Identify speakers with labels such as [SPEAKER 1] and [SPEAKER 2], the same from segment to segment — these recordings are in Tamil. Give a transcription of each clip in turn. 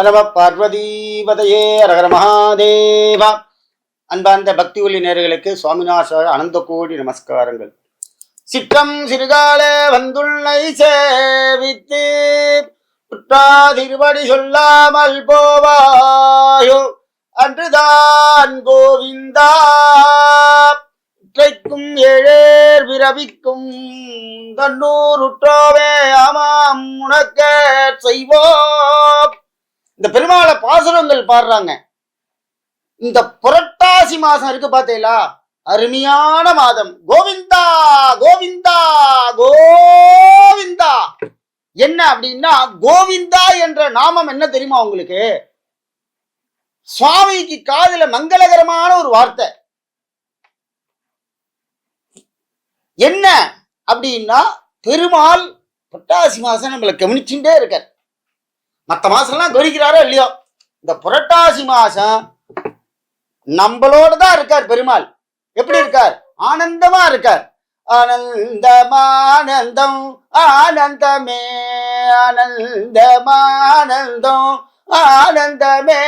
[SPEAKER 1] நம பார்வதீபதையே அரகர மகாதேவா. அன்பார்ந்த பக்தி ஒளி நேயர்களுக்கு சுவாமிநாத அனந்த கோடி நமஸ்காரங்கள். சிற்றம் சிறுகால வந்துள்ளை சேவித்து புற்றாதிருபடி சொல்லாமல் போவாயோ அன்றுதான் கோவிந்தா. இற்றைக்கும் ஏழேர் பிறவிக்கும் தன்னூர் உற்றாவே ஆமாம் உனக்க செய்வோம். இந்த பெருமாளை பாசுரங்கள் பாடுறாங்க. இந்த புரட்டாசி மாசம் இருக்கு பார்த்தீங்களா, அருமையான மாதம். கோவிந்தா கோவிந்தா கோவிந்தா. என்ன அப்படின்னா, கோவிந்தா என்ற நாமம் என்ன தெரியுமா உங்களுக்கு? சுவாமிக்கு காதுல மங்களகரமான ஒரு வார்த்தை. என்ன அப்படின்னா, பெருமாள் புரட்டாசி மாசம் நம்மளை கவனிச்சுட்டே இருக்கார். மற்ற மாசம்லாம் கவனிக்கிறாரோ இல்லையோ, இந்த புரட்டாசி மாசம் நம்மளோட தான் இருக்கார் பெருமாள். எப்படி இருக்கார்? ஆனந்தமா இருக்கார். ஆனந்தமானந்தம் ஆனந்தமே ஆனந்தமானந்தம் ஆனந்தமே.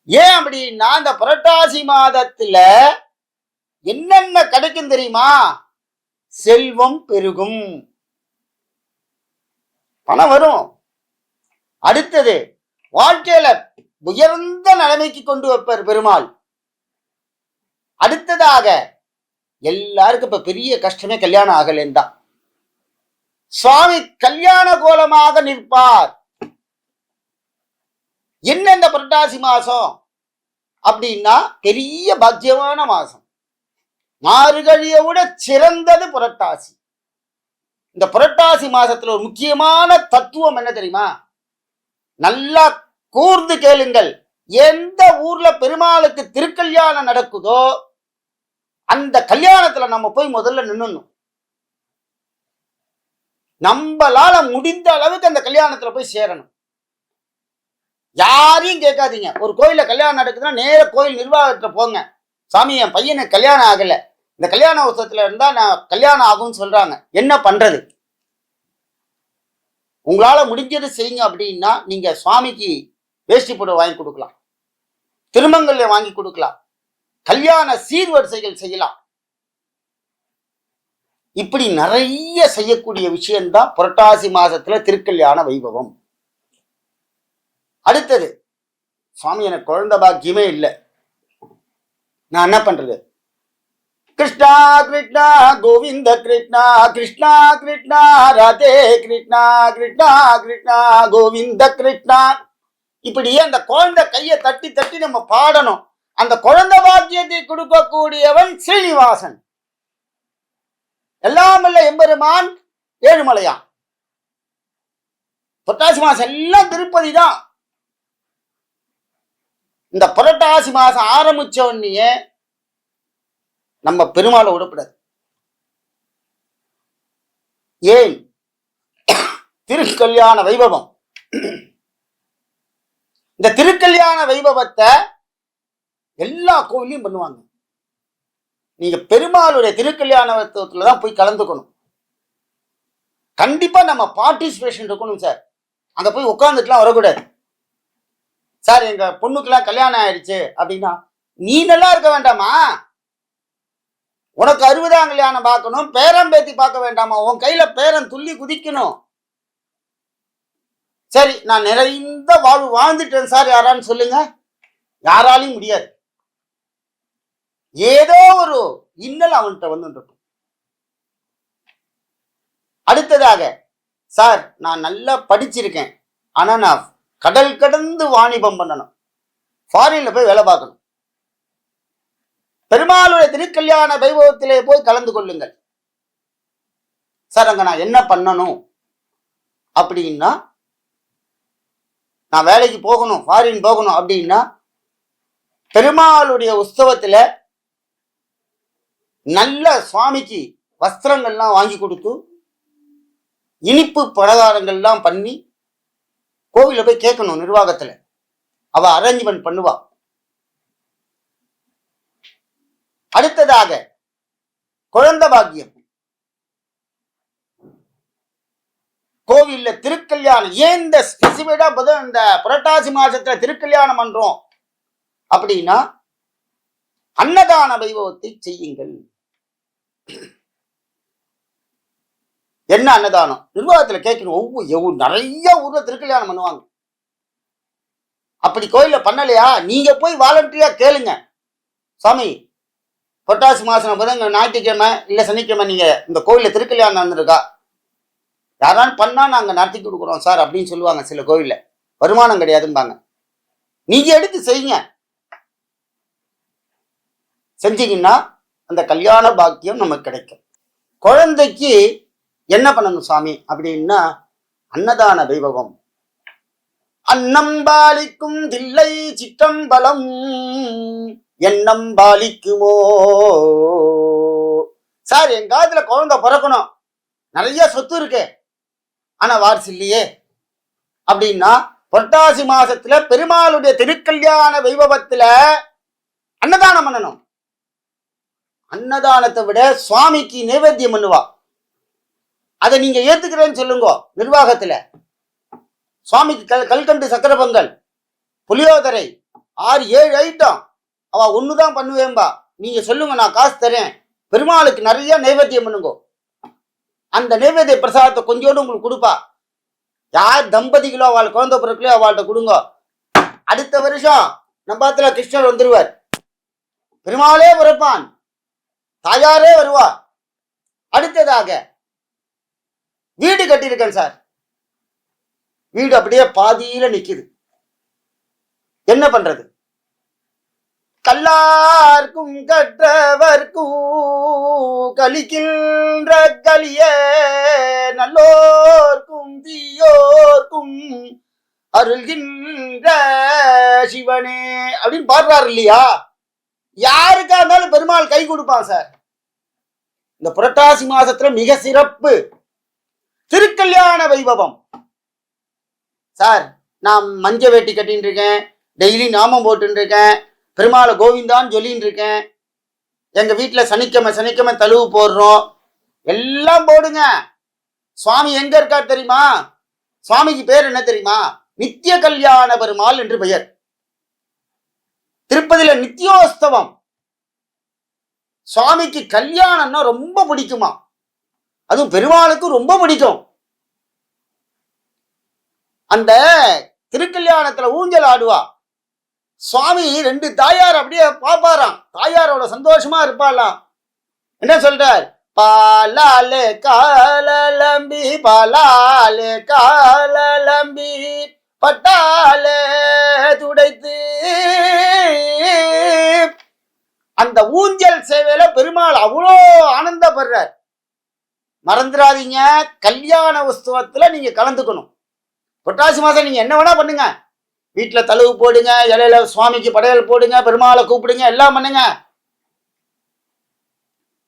[SPEAKER 1] ஏன் அப்படின்னா, இந்த புரட்டாசி மாதத்துல என்னென்ன கிடைக்கும் தெரியுமா? செல்வம் பெருகும், பணம் வரும். அடுத்தது, வாழ்க்கையில உயர்ந்த நிலைமைக்கு கொண்டு வைப்பார் பெருமாள். அடுத்ததாக, எல்லாருக்கும் இப்ப பெரிய கஷ்டமே கல்யாணம் ஆகலேன்னு தான். சுவாமி கல்யாண கோலமாக நிற்பார். என்ன இந்த புரட்டாசி மாசம் அப்படின்னா, பெரிய பாக்கியமான மாசம். மார்கழியை விட சிறந்தது புரட்டாசி. இந்த புரட்டாசி மாசத்துல ஒரு முக்கியமான தத்துவம் என்ன தெரியுமா? நல்லா கூர்ந்து கேளுங்கள். எந்த ஊர்ல பெருமாளுக்கு திருக்கல்யாணம் நடக்குதோ அந்த கல்யாணத்துல நம்ம போய் முதல்ல நின்னுணும். நம்மளால முடிந்த அளவுக்கு அந்த கல்யாணத்துல போய் சேரணும். யாரையும் கேட்காதீங்க. ஒரு கோயில்ல கல்யாணம் நடக்குதுன்னா நேர கோயில் நிர்வாகத்துல போங்க. சாமி, என் பையனுக்கு கல்யாணம் ஆகல, இந்த கல்யாண உற்சவத்துல இருந்தா நான் கல்யாணம் ஆகும்னு சொல்றாங்க, என்ன பண்றது? உங்களால முடிஞ்சது செய்யுங்க. அப்படின்னா நீங்க சுவாமிக்கு வேஷ்டி புடவை வாங்கி கொடுக்கலாம், திருமங்கல்ய வாங்கி கொடுக்கலாம், கல்யாண சீர்வரிசைகள் செய்யலாம். இப்படி நிறைய செய்யக்கூடிய விஷயம்தான் புரட்டாசி மாசத்துல திருக்கல்யாண வைபவம். அடுத்தது, சுவாமி எனக்கு குழந்தை பாக்கியமே இல்லை, நான் என்ன பண்றது? கிருஷ்ணா கிருஷ்ணா கோவிந்த கிருஷ்ணா கிருஷ்ணா கிருஷ்ணா ராதே கிருஷ்ணா கிருஷ்ணா கிருஷ்ணா கோவிந்த கிருஷ்ணா. இப்படியே அந்த குழந்தை கையை தட்டி தட்டி நம்ம பாடணும். அந்த குழந்தை பாக்கியத்தை கொடுக்கக்கூடியவன் ஸ்ரீனிவாசன். எல்லாம் இல்ல எம்பெருமான் ஏழுமலையான். புரட்டாசி மாசம் எல்லாம் திருப்பதி தான். இந்த புரட்டாசி மாசம் ஆரம்பிச்ச உடனே நம்ம பெருமாளை விடக்கூடாது. ஏன்? திருக்கல்யாண வைபவம். இந்த திருக்கல்யாண வைபவத்தை எல்லா கோவிலையும் பண்ணுவாங்க. நீங்க பெருமாளுடைய திருக்கல்யாண வைபவத்துல தான் போய் கலந்துக்கணும். கண்டிப்பா நம்ம பார்ட்டிசிபேஷன் இருக்கணும் சார். அங்க போய் உட்காந்துட்டுலாம் வரக்கூடாது. சார், எங்க பொண்ணுக்கெல்லாம் கல்யாணம் ஆயிடுச்சு அப்படின்னா நீ நல்லா இருக்க வேண்டாமா? உனக்கு 60ஆம் கல்யாணம் பார்க்கணும், பேரம் பேத்தி பார்க்க வேண்டாமா? உன் கையில பேரன் துள்ளி குதிக்கணும். சரி, நான் நிறைந்த வாழ்வு வாழ்ந்துட்டேன் சார், யாரான்னு சொல்லுங்க. யாராலையும் முடியாது. ஏதோ ஒரு இன்னல் அவன்கிட்ட வந்துட்டு. அடுத்ததாக, சார் நான் நல்லா படிச்சிருக்கேன், ஆனா நான் கடல் கடந்து வாணிபம் பண்ணணும், ஃபாரின்ல போய் வேலை பார்க்கணும். பெருமாளுடைய திருக்கல்யாண வைபவத்திலே போய் கலந்து கொள்ளுங்கள். சார், அங்க நான் என்ன பண்ணணும் அப்படின்னா, நான் வேலைக்கு போகணும், ஃபாரின் போகணும் அப்படின்னா, பெருமாளுடைய உற்சவத்துல நல்ல சுவாமிக்கு வஸ்திரங்கள்லாம் வாங்கி கொடுத்து இனிப்பு பலகாரங்கள்லாம் பண்ணி கோவில போய் கேட்கணும். நிர்வாகத்துல அவ அரேஞ்ச்மெண்ட் பண்ணுவா. அடுத்ததாக, குழந்தை பாக்கியம். கோவில்ல திருக்கல்யாணம் ஏன் இந்த ஸ்பெசிஃபைடா இந்த புரட்டாசி மாசத்துல திருக்கல்யாணம் பண்றோம் அப்படின்னா, அன்னதான வைபவத்தை செய்யுங்கள். என்ன அன்னதானம்? நிர்வாகத்துல கேட்கணும். ஒவ்வொரு நிறைய ஊர்ல திருக்கல்யாணம் பண்ணுவாங்க. அப்படி கோயில்ல பண்ணலையா, நீங்க போய் வாலண்டரியா கேளுங்க. சாமி, புரட்டாசி மாசம் புதன் ஞாயிற்றுக்கிழமை இல்ல சனிக்கிழமை நீங்க இந்த கோயில்ல திருக்கல்யாணம் நடந்திருக்கா, யாராலும் பண்ணா நாங்க நடத்தி கொடுக்குறோம் சார் அப்படின்னு சொல்லுவாங்க. சில கோயில்ல வருமானம் கிடையாதும்பாங்க. நீங்க எடுத்து செய்யுங்க. செஞ்சீங்கன்னா அந்த கல்யாண பாக்கியம் நமக்கு கிடைக்கும். குழந்தைக்கு என்ன பண்ணணும் சாமி அப்படின்னா, அன்னதான வைபவம். அன்னம் பாலிக்கும் தில்லை சிற்றம்பலம் எண்ணம் பாலிக்குமோ. சார், என் காலத்துல குழந்தை பிறக்கணும், நிறைய சொத்து இருக்கு, ஆனா வாரிசு இல்லையே அப்படின்னா, புரட்டாசி மாசத்துல பெருமாளுடைய திருக்கல்யாண வைபவத்துல அன்னதானம் பண்ணணும். அன்னதானத்தை விட சுவாமிக்கு நைவேத்தியம் பண்ணுவா. அதை நீங்க ஏத்துக்கிறேன்னு சொல்லுங்க. நிர்வாகத்துல சுவாமிக்கு கல்கண்டு சக்கர பொங்கல் புளியோதரை 6-7 ஐட்டம் அவ ஒண்ணுதான் பண்ணுவேன்பா. நீங்க சொல்லுங்க, நான் காசு தரேன், பெருமாளுக்கு நிறைய நைவேத்தியம் பண்ணுங்க. அந்த நைவேத்திய பிரசாதத்தை கொஞ்சோடு உங்களுக்கு கொடுப்பா. யார் தம்பதிகளோ அவள் குழந்தை பிறக்கலையோ அவள்கிட்ட கொடுங்க. அடுத்த வருஷம் நம்பாத்துல கிருஷ்ணர் வந்துருவார், பெருமாளே பிறப்பான், தாயாரே வருவா. அடுத்ததாக வீடு கட்டியிருக்கேன் சார், வீடு அப்படியே பாதியில நிக்குது, என்ன பண்றது? கல்லார்க்கும் கற்றவர்க்கும் கலிக்கின்ற கலிய நல்லோர்க்கும் தீயோர்க்கும் அருள்கின்ற சிவனே அப்படின்னு பாடுறாரு இல்லையா? யாருக்கா இருந்தாலும் பெருமாள் கை கொடுப்பான் சார். இந்த புரட்டாசி மாசத்துல மிக சிறப்பு திருக்கல்யாண வைபவம். சார், நான் மஞ்ச வேட்டி கட்டின்னு இருக்கேன், டெய்லி நாமம் போட்டு இருக்கேன், பெருமாளை கோவிந்தான்னு சொல்லின்னு இருக்கேன், எங்க வீட்டுல சனிக்கிழமை தழுவு போடுறோம், எல்லாம் போடுங்க. சுவாமி எங்க இருக்கார் தெரியுமா? சுவாமிக்கு பேர் என்ன தெரியுமா? நித்திய கல்யாண பெருமாள் என்று பெயர். திருப்பதியில நித்தியோஸ்தவம். சுவாமிக்கு கல்யாணம்னா ரொம்ப பிடிக்குமா, அதுவும் பெருமாளுக்கு ரொம்ப பிடிக்கும். அந்த திருக்கல்யாணத்துல ஊஞ்சல் ஆடுவா. சுவாமி 2 தாயார் அப்படியே பாப்பாராம், தாயாரோட சந்தோஷமா இருப்பாளாம். என்ன சொல்றார்? பாலாலே காலம்பி பாலாலே காலம்பி பட்டாலே துடைத்து. அந்த ஊஞ்சல் சேவையில பெருமாள் அவ்வளோ ஆனந்தப்படுறார். மறந்துடாதீங்க, கல்யாண உற்சவத்துல நீங்க கலந்துக்கணும். புரட்டாசி மாசம் நீங்க என்ன வேணா பண்ணுங்க, வீட்டுல தழுவு போடுங்க, இலையில சுவாமிக்கு படையல் போடுங்க, பெருமாளை கூப்பிடுங்க, எல்லாம் பண்ணுங்க.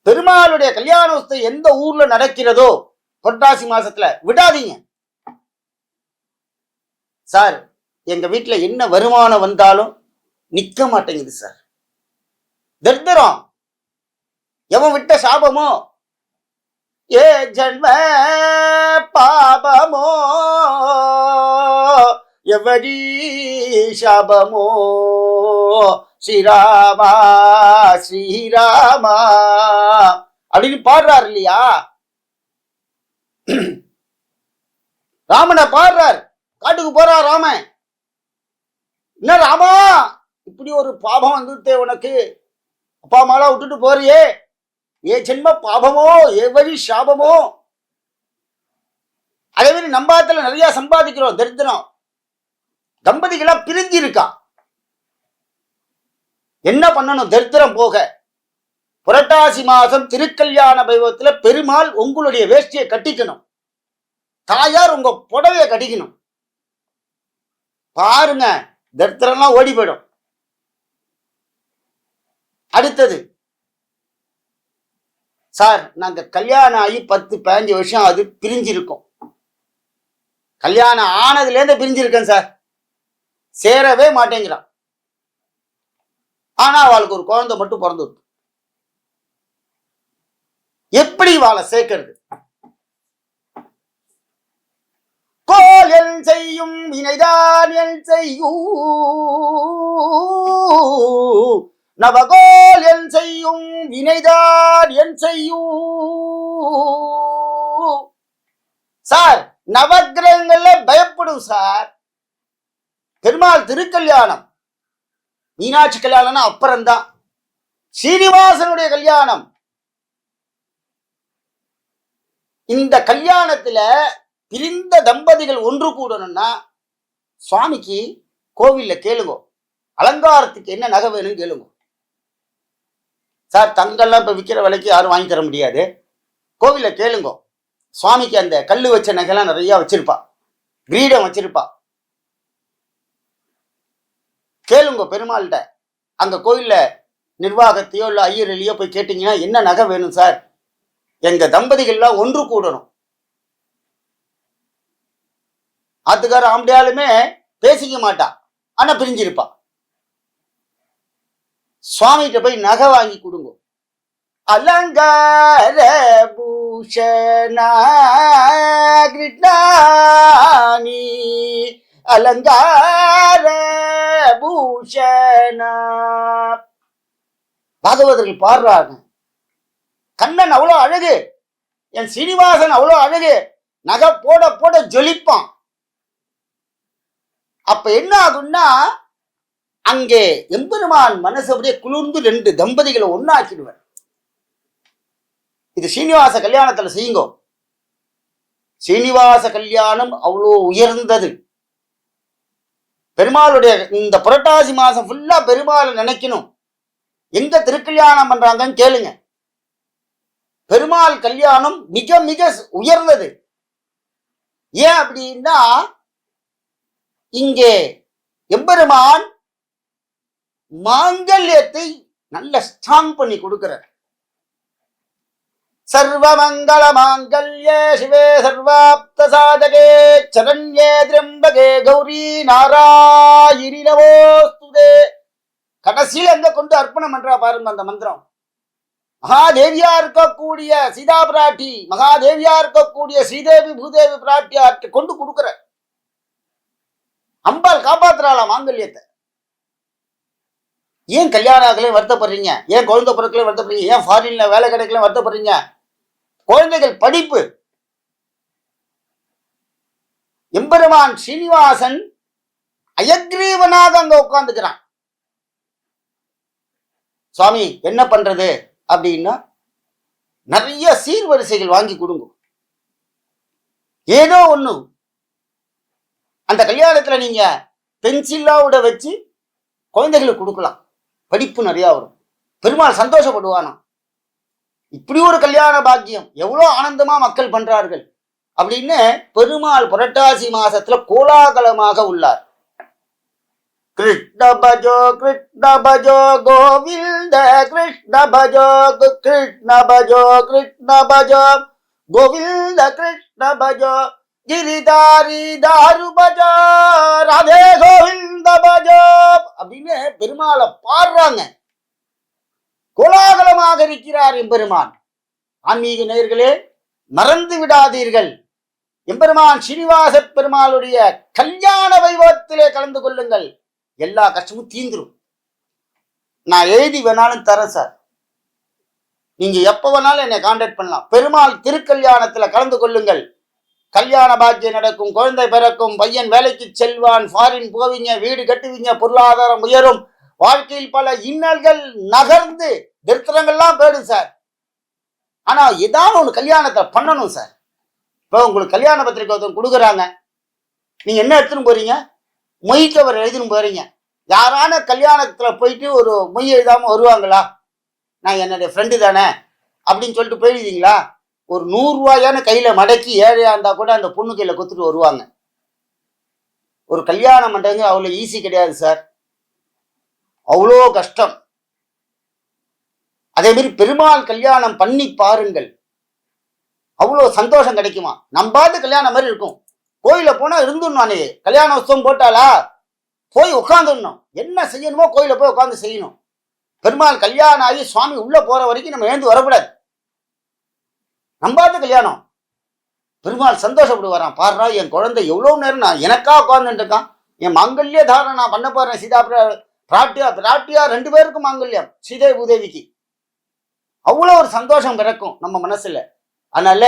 [SPEAKER 1] பெருமாளுடைய கல்யாண உற்சவம் எந்த ஊர்ல நடக்கிறதோ புரட்டாசி மாசத்துல விடாதீங்க. சார், எங்க வீட்டுல என்ன வருமானம் வந்தாலும் நிக்க மாட்டேங்குது சார். தரித்திரம், எவன் விட்ட சாபமோ, ஏ ஜன்ம பாபமோ, எவடி சாபமோ, ஸ்ரீராமா ஸ்ரீராமா அப்படின்னு பாடுறாரு இல்லையா? ராமனை பாடுறார், காட்டுக்கு போறார் ராமன். என்ன ராமா, இப்படி ஒரு பாபம் வந்துட்டே உனக்கு, அப்பா அம்மாலாம் விட்டுட்டு போறியே, ஏ ஜென்ம பாபமோ ஏ வழி சாபமோ. அதே மாதிரி நம்பாத்துல நிறைய சம்பாதிக்கிறோம், தரித்திரம். தம்பதிகளா பிரிஞ்சு இருக்கா, என்ன பண்ணணும்? தரித்திரம் போக புரட்டாசி மாசம் திருக்கல்யாண வைபவத்துல பெருமாள் உங்களுடைய வேஷ்டியை கட்டிக்கணும், தாயார் உங்க புடவைய கட்டிக்கணும். பாருங்க, தரித்திரம்லாம் ஓடி போயிடும். அடுத்தது, சார், நாங்க கல்யாணம் ஆகி 10-15 வருஷம் அது பிரிஞ்சிருக்கோம். கல்யாணம் ஆனதுல இருந்து பிரிஞ்சிருக்கேன் சார், சேரவே மாட்டேங்கிறான். ஆனா அவளுக்கு ஒரு குழந்தை மட்டும் பிறந்துருக்கு. எப்படி வாழை சேர்க்கிறது? என் செய்யும் வினைதான் என் செய்யும் நவகோல் என் செய்யும் வினைதான் என் செய்யும். சார் நவக்கிரகங்கள்ல பயப்படும் சார். பெருமாள் திருக்கல்யாணம், மீனாட்சி கல்யாணம்னா அப்புறம்தான். சீனிவாசனுடைய கல்யாணம். இந்த கல்யாணத்துல பிரிந்த தம்பதிகள் ஒன்று கூடணும்னா சுவாமிக்கு கோவில்ல கேளுங்க, அலங்காரத்துக்கு என்ன நகை வேணும்னு கேளுங்க. சார் தங்கெல்லாம் இப்ப விற்கிற விலைக்கு யாரும் வாங்கி தர முடியாது. கோவில்ல கேளுங்க. சுவாமிக்கு அந்த கல்லு வச்ச நகைலாம் நிறைய வச்சிருப்பா, கிரீடம் வச்சிருப்பா. கேளுங்க பெருமாள்கிட்ட. அங்க கோயில்ல நிர்வாகத்தையோ இல்ல ஐயரையோ போய் கேட்டீங்கன்னா என்ன நகை வேணும் சார், எங்க தம்பதிகள்லாம் ஒன்று கூடணும். ஆத்துக்கார ஆம்படியாலுமே பேசிக்க மாட்டா, ஆனா பிரிஞ்சிருப்பா. சுவாமிகிட்ட போய் நகை வாங்கி கொடுங்க. அலங்கார பூஷணா கிருஷ்ணானி அலங்கார பூஷணா. பாகவதர்கள் பாடுறாங்க, கண்ணன் அவ்வளோ அழகு, என் சீனிவாசன் அவ்வளோ அழகு, நகை போட போட ஜொலிப்பான். அப்ப என்ன ஆகும்னா அங்கே எம்பெருமான் மனசு அப்படியே குளிர்ந்து ரெண்டு தம்பதிகளை ஒன்னாக்கிடுவார். இது சீனிவாச கல்யாணத்துல செய்யுங்க. சீனிவாச கல்யாணம் அவ்வளோ உயர்ந்தது. பெருமாளுடைய இந்த புரட்டாசி மாசம் ஃபுல்லா பெருமாளை நினைக்கணும். எங்க திருக்கல்யாணம் பண்றாங்கன்னு கேளுங்க. பெருமாள் கல்யாணம் மிக மிக உயர்ந்தது. ஏன் அப்படின்னா இங்கே எம்பெருமான் மாங்கல்யத்தை நல்ல ஸ்ட்ராங் பண்ணி கொடுக்கிறார். சர்வமங்கள மாங்கல்யே சிவே சர்வாப்த சாதகே சரண்யே திரம்பகே கௌரி நாராயணி நமோஸ்துதே. கடைசியில் எங்க கொண்டு அர்ப்பணம் பண்றா பாருங்க அந்த மந்திரம். மகாதேவியா இருக்கக்கூடிய சீதா பிராட்டி, மகாதேவியா இருக்கக்கூடிய ஸ்ரீதேவி பூதேவி பிராட்டியார்க்கு கொண்டு கொடுக்கிற. அம்பாள் காப்பாத்துறாளா மாங்கல்யத்தை. ஏன் கல்யாணம் ஆகலே வருத்தப்படுறீங்க? ஏன் குழந்தை பிறக்கல வருத்தப்படுறீங்க? ஏன் ஃபாரின்ல வேலை கிடைக்கல வருத்தப்படுறீங்க? குழந்தைகள் படிப்பு. எம்பெருமான் ஸ்ரீனிவாசன் அயக்ரீவனாக அங்க உட்கார்ந்துக்கிறான். சுவாமி என்ன பண்றது அப்படின்னா நிறைய சீர்வரிசைகள் வாங்கி கொடுங்க. ஏதோ ஒண்ணு அந்த கல்யாணத்துல நீங்க பென்சில்லாவோட வச்சு குழந்தைகளுக்கு கொடுக்கலாம், படிப்பு நிறைய வரும், பெருமாள் சந்தோஷப்படுவானா. இப்படி ஒரு கல்யாண பாக்கியம் எவ்வளவு ஆனந்தமா மக்கள் பண்றார்கள் அப்படின்னு பெருமாள் புரட்டாசி மாசத்துல கோலாகலமாக உள்ளார். கிருஷ்ண பஜோ கோவிந்த கிருஷ்ண பஜோ கிருஷ்ண பஜோ கிருஷ்ண பஜோ கோவிந்த கிருஷ்ண பஜோ கிரிதாரி தாரு பஜோ ராதே கோவிந்த பஜோ அப்படின்னு பெருமாளை பாடுறாங்க. கோலாகலமாக இருக்கிறார் எம்பெருமான். ஆன்மீக நேயர்களே, மறந்து விடாதீர்கள், எம்பெருமான் ஸ்ரீனிவாச பெருமாளுடைய கல்யாண வைபவத்திலே கலந்து கொள்ளுங்கள். எல்லா கஷ்டமும் தீந்துரும். நான் எழுதி வேணாலும் தரேன் சார், நீங்க எப்ப வேணாலும் என்னை கான்டாக்ட் பண்ணலாம். பெருமாள் திருக்கல்யாணத்துல கலந்து கொள்ளுங்கள். கல்யாண பாக்கியம் நடக்கும், குழந்தை பிறக்கும், பையன் வேலைக்கு செல்வான், ஃபாரின் போவீங்க, வீடு கட்டுவீங்க, பொருளாதாரம் உயரும், வாழ்க்கையில் பல இன்னல்கள் நகர்ந்து திருத்தரங்கள்லாம் போயிடும் சார். ஆனா ஏதாவது ஒன்று கல்யாணத்தை பண்ணணும் சார். இப்போ உங்களுக்கு கல்யாண பத்திரிக்கை கொடுக்குறாங்க, நீங்க என்ன எடுத்துன்னு போறீங்க? மொய் கவர் எழுதின்னு போறீங்க. யாரான கல்யாணத்துல போயிட்டு ஒரு மொய் எழுதாம வருவாங்களா? நான் என்னுடைய ஃப்ரெண்டு தானே அப்படின்னு சொல்லிட்டு போயிடுவீங்களா? ஒரு 100 ரூபாயான கையில மடக்கி ஏழையா இருந்தா கூட அந்த பொண்ணு கையில கொடுத்துட்டு வருவாங்க. ஒரு கல்யாணம் பண்றது அவ்வளவு ஈஸி கிடையாது சார், அவ்வளோ கஷ்டம். அதே மாதிரி பெருமாள் கல்யாணம் பண்ணி பாருங்கள், அவ்வளோ சந்தோஷம் கிடைக்குமா. நம்பாது கல்யாணம் மாதிரி இருக்கும். கோயில போனா இருந்துடணும். கல்யாண உற்சவம் போட்டாலா போய் உட்காந்துடணும். என்ன செய்யணுமோ கோயில போய் உட்காந்து செய்யணும். பெருமாள் கல்யாணம் ஆகி சுவாமி உள்ள போற வரைக்கும் நம்ம எழுந்து வரக்கூடாது. நம்பாது கல்யாணம். பெருமாள் சந்தோஷப்படுவாராம். பாடுறா, என் குழந்தை எவ்வளவு நேரம் நான் எனக்கா உட்கார்ந்துட்டு இருக்கான், என் மாங்கல்ய தாரணம் நான் பண்ண போறேன். சீதா பிராட்டியா 2 பேருக்கும் மாங்கல்யம், சீதை பூதேவிக்கு. அவ்வளவு ஒரு சந்தோஷம் பிறக்கும் நம்ம மனசுல. அதனால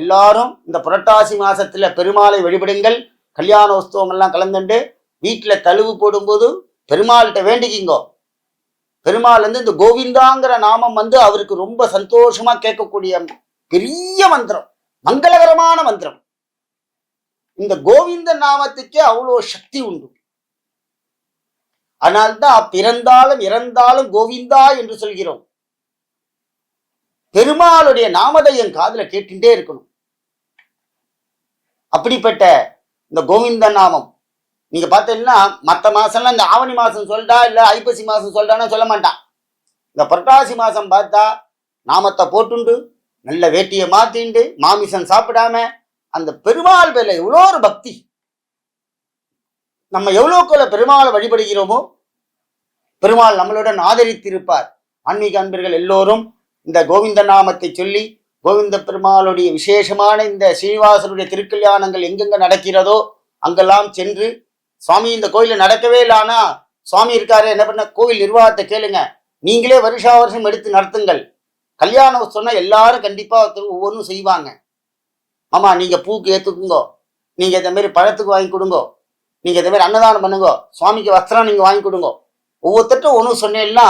[SPEAKER 1] எல்லாரும் இந்த புரட்டாசி மாசத்துல பெருமாளை வழிபடுங்கள். கல்யாண உற்சவங்கள்லாம் கலந்துண்டு வீட்டுல தழுவு போடும்போது பெருமாள்கிட்ட வேண்டிக்கிங்கோ. பெருமாள் இந்த கோவிந்தாங்கிற நாமம் அவருக்கு ரொம்ப சந்தோஷமா கேட்கக்கூடிய பெரிய மந்திரம், மங்களகரமான மந்திரம். இந்த கோவிந்த நாமத்துக்கே அவ்வளோ சக்தி உண்டு. அதனால்தான் பிறந்தாலும் இறந்தாலும் கோவிந்தா என்று சொல்கிறோம். பெருமாளுடைய நாமத்தை என் காதுல கேட்டுட்டே இருக்கணும். அப்படிப்பட்ட இந்த கோவிந்த நாமம் நீங்க பார்த்தீங்கன்னா மற்ற மாசம்லாம் இந்த ஆவணி மாசம் சொல்லிட்டா இல்ல ஐப்பசி மாசம் சொல்லிட்டான்னு சொல்ல மாட்டான். இந்த புரட்டாசி மாசம் பார்த்தா நாமத்தை போட்டுண்டு நல்ல வேட்டியை மாத்திண்டு மாமிசம் சாப்பிடாம அந்த பெருமாள் பேர்ல எவ்வளோ ஒரு பக்தி. நம்ம எவ்வளோக்குள்ள பெருமாளை வழிபடுகிறோமோ பெருமாள் நம்மளுடன் ஆதரித்திருப்பார். ஆன்மீக அன்பர்கள் எல்லோரும் இந்த கோவிந்த நாமத்தை சொல்லி கோவிந்த பெருமாளுடைய விசேஷமான இந்த ஸ்ரீனிவாசனுடைய திருக்கல்யாணங்கள் எங்கெங்க நடக்கிறதோ அங்கெல்லாம் சென்று, சுவாமி இந்த கோயில நடக்கவே இல்லை, ஆனா சுவாமி இருக்காரு, என்ன பண்ண, கோவில் நிர்வாகத்தை கேளுங்க, நீங்களே வருஷா வருஷம் எடுத்து நடத்துங்கள். கல்யாணம் சொன்னா எல்லாரும் கண்டிப்பா ஒவ்வொன்றும் செய்வாங்க. ஆமா, நீங்க பூக்கு ஏத்துக்குங்கோ, நீங்க இந்த மாதிரி பழத்துக்கு வாங்கி கொடுங்கோ, நீங்க இந்த மாதிரி அன்னதானம் பண்ணுங்கோ, சுவாமிக்கு வஸ்திரம் நீங்க வாங்கி கொடுங்கோ, ஒவ்வொருத்தட்டும் ஒன்றும் சொன்னேன்னா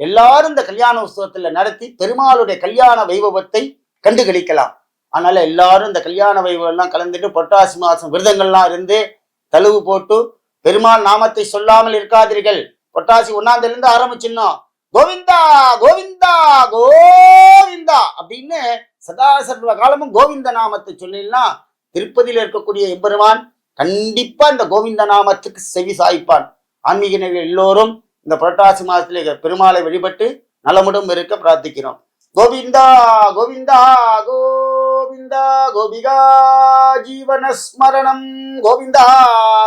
[SPEAKER 1] எல்லாரும் இந்த கல்யாண உற்சவத்துல நடத்தி பெருமாளுடைய கல்யாண வைபவத்தை கண்டுகளிக்கலாம். அதனால எல்லாரும் இந்த கல்யாண வைபவம் எல்லாம் கலந்துட்டு புரட்டாசி மாசம் விரதங்கள்லாம் இருந்து தழுவு போட்டு பெருமாள் நாமத்தை சொல்லாமல் இருக்காதீர்கள். புரட்டாசி 1ஆம் தேதியிலிருந்து ஆரம்பிச்சிடணும். கோவிந்தா கோவிந்தா கோவிந்தா அப்படின்னு சதா சர்வ காலமும் கோவிந்த நாமத்தை சொல்லிடலாம். திருப்பதியில் இருக்கக்கூடிய எம்பெருமான் கண்டிப்பா இந்த கோவிந்த நாமத்துக்கு செவி சாய்ப்பான். ஆன்மீக எல்லோரும் இந்த புரட்டாசி மாதத்திலே பெருமாளை வழிபட்டு நலமுடன் இருக்க பிரார்த்திக்கிறோம். கோவிந்தா கோவிந்தா கோவிந்தா கோபிகா ஜீவனஸ்மரணம் கோவிந்தா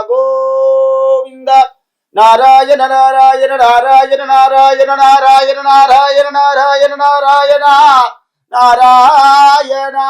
[SPEAKER 1] கோவிந்தா. நாராயண நாராயண நாராயண நாராயண நாராயண நாராயண நாராயண நாராயண நாராயணா.